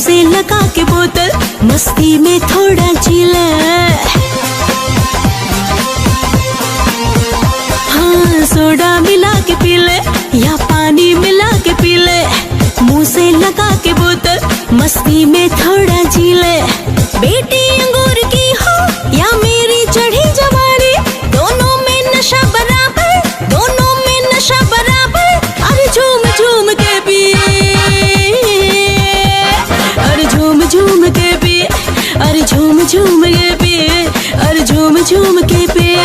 से लगा के बोतल मस्ती में थोड़ा जी ले। हाँ सोडा मिला के पी ले या पानी मिला के पी ले, मुंह से लगा के बोतल मस्ती में थोड़ा जी ले। बेटी अंगूर की हो या मेरी चढ़ी जवानी, दोनों में नशा बराबर, दोनों में नशा बराबर। अरे झूम झूम के पिए, अरे झूम झूम के पिए, अरे झूम झूम के पिए, अरे झूम झूम के पिए।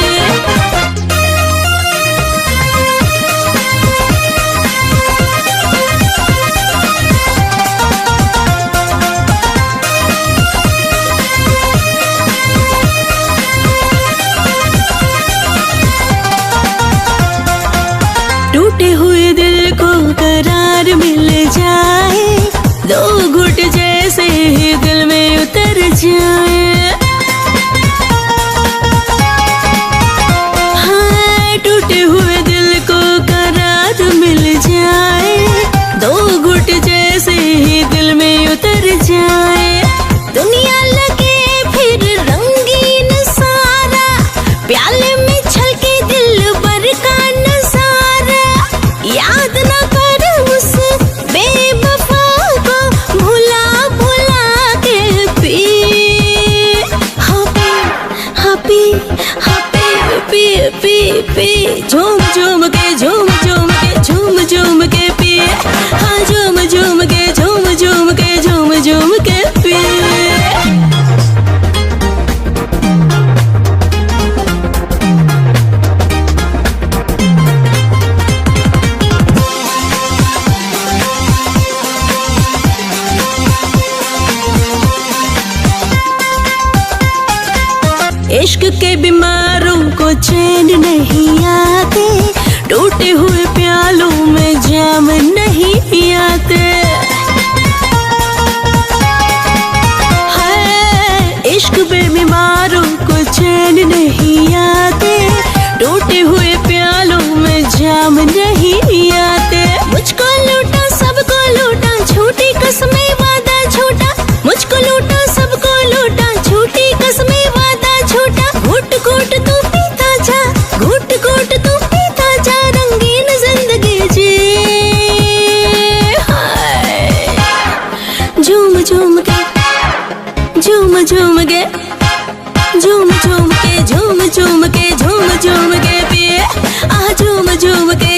टूटे हुए दिल को करार मिल जाए, दो घुट जैसे ही दिल में उतर जाए। हाँ टूटे हुए दिल को करार मिल जाए, दो घुट जैसे ही दिल में उतर जाए। दुनिया लगे फिर रंगीन सारा, प्याले में छलके दिल भर का नजारा। याद न कर उस बेवफा को, भुला भुला के पी। हाँ पी, हाँ पी पी पी, झूम झूम के झूम झूम के झूम झूम के पी। हाँ झूम झूम के झूम झूम के झूम झूम के पी। इश्क के बीमारों को चैन नहीं आते, टूटे हुए प्यालों में जाम नहीं आते। है इश्क के बीमारों को चैन नहीं आते, टूटे हुए प्यालों में जाम नहीं आते। मुझको लूटा सबको लूटा, झूठी कसमें वादा झूठा। मुझको लूटा सबको लूटा, झूठी कसमें वादा झूठा। घुट घुट तू पीता जा, घुट घुट तू पीता जा, रंगीन जिंदगी जी। हाय झूम झूम के झूम झूम के झूम झूम के झूम झूम के झूम झूम के पिए। आ झूम झूम के